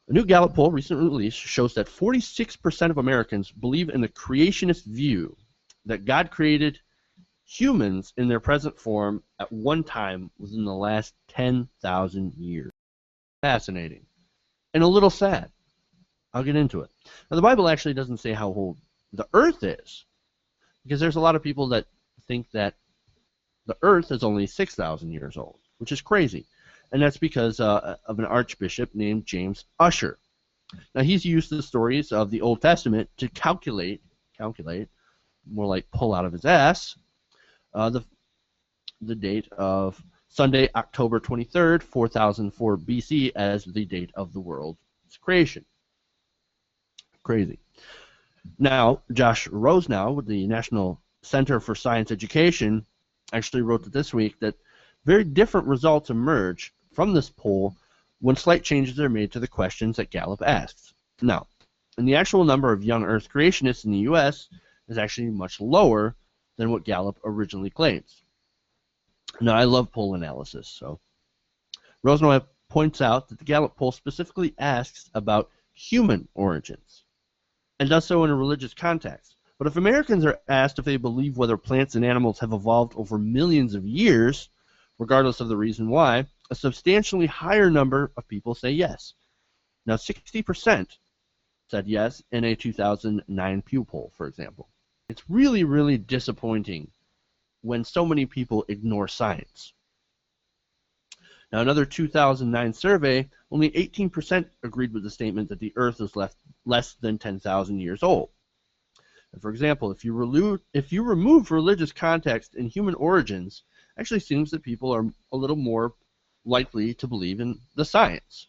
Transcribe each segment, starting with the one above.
A new Gallup poll recently released shows that 46% of Americans believe in the creationist view that God created humans in their present form at one time within the last 10,000 years. Fascinating. And a little sad. I'll get into it. Now, the Bible actually doesn't say how old the earth is, because there's a lot of people that think that the earth is only 6,000 years old, which is crazy. And that's because of an archbishop named James Ussher. Now, he's used the stories of the Old Testament to calculate, more like pull out of his ass, the date of Sunday, October 23rd, 4004 BC as the date of the world's creation. Crazy. Now, Josh Rosenau with the National Center for Science Education actually wrote that this week that very different results emerge from this poll when slight changes are made to the questions that Gallup asks. Now, and the actual number of young Earth creationists in the U.S. is actually much lower than what Gallup originally claims. Now, I love poll analysis, so Rosenau points out that the Gallup poll specifically asks about human origins, and does so in a religious context. But if Americans are asked if they believe whether plants and animals have evolved over millions of years, regardless of the reason why, a substantially higher number of people say yes. Now, 60% said yes in a 2009 Pew poll, for example. It's really, really disappointing when so many people ignore science. Now, another 2009 survey, only 18% agreed with the statement that the Earth is less than 10,000 years old. And for example, if you remove religious context and human origins, it actually seems that people are a little more likely to believe in the science.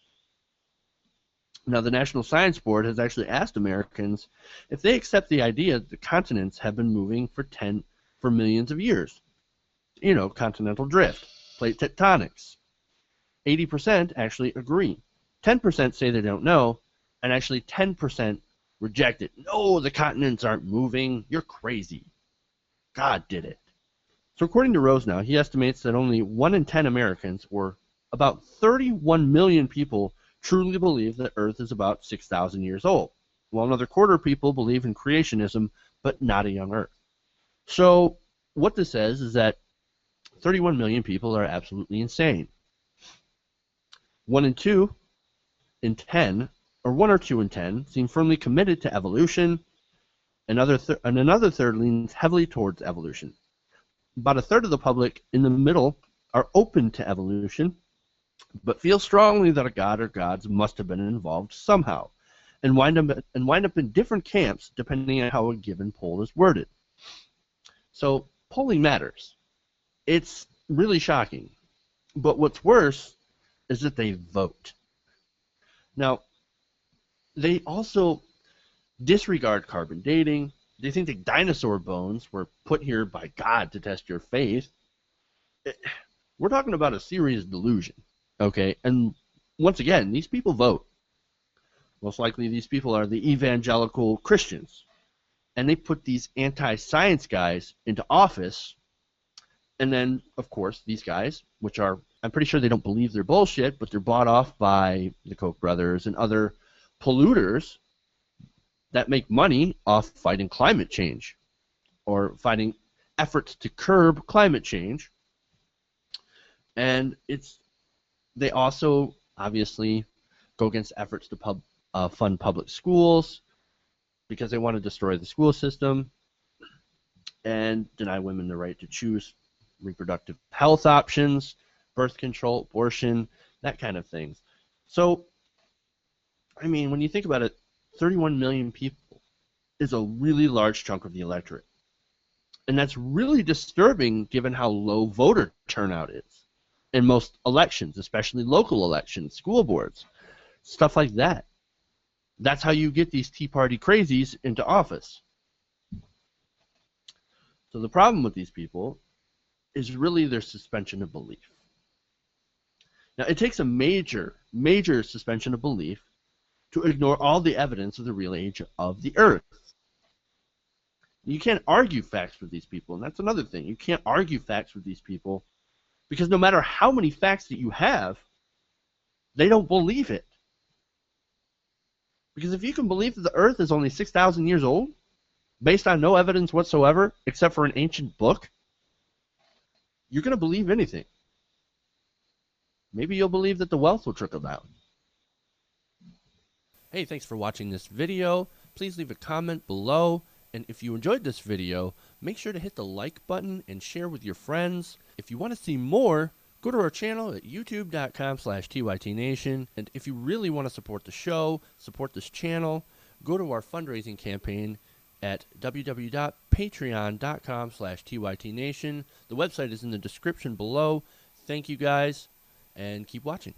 Now, the National Science Board has actually asked Americans if they accept the idea that the continents have been moving for millions of years. You know, continental drift, plate tectonics. 80% actually agree. 10% say they don't know, and actually 10% reject it. No, the continents aren't moving. You're crazy. God did it. So according to Rosenau, he estimates that only 1 in 10 Americans, or about 31 million people, truly believe that Earth is about 6,000 years old, while another quarter of people believe in creationism, but not a young Earth. So what this says is that 31 million people are absolutely insane. 1 in 2 in 10, or 1 or 2 in 10, seem firmly committed to evolution, and another third leans heavily towards evolution. About a third of the public in the middle are open to evolution, but feel strongly that a god or gods must have been involved somehow, and wind up in different camps depending on how a given poll is worded. So polling matters. It's really shocking. But what's worse is that they vote. Now, they also disregard carbon dating. They think that dinosaur bones were put here by God to test your faith. We're talking about a serious delusion, okay? And once again, these people vote. Most likely these people are the evangelical Christians. And they put these anti-science guys into office. And then, of course, these guys, which are, I'm pretty sure they don't believe they're bullshit, but they're bought off by the Koch brothers and other polluters that make money off fighting climate change or fighting efforts to curb climate change. And they also obviously go against efforts to fund public schools because they want to destroy the school system and deny women the right to choose reproductive health options, birth control, abortion, that kind of things. So, I mean, when you think about it, 31 million people is a really large chunk of the electorate. And that's really disturbing given how low voter turnout is in most elections, especially local elections, school boards, stuff like that. That's how you get these Tea Party crazies into office. So the problem with these people is really their suspension of belief. Now, it takes a major, major suspension of belief to ignore all the evidence of the real age of the Earth. You can't argue facts with these people, and that's another thing. You can't argue facts with these people because no matter how many facts that you have, they don't believe it. Because if you can believe that the earth is only 6,000 years old, based on no evidence whatsoever, except for an ancient book, you're going to believe anything. Maybe you'll believe that the wealth will trickle down. Hey, thanks for watching this video. Please leave a comment below. And if you enjoyed this video, make sure to hit the like button and share with your friends. If you want to see more, go to our channel at youtube.com/TYTNation. And if you really want to support the show, support this channel, go to our fundraising campaign at www.patreon.com/TYTNation. The website is in the description below. Thank you guys, and keep watching.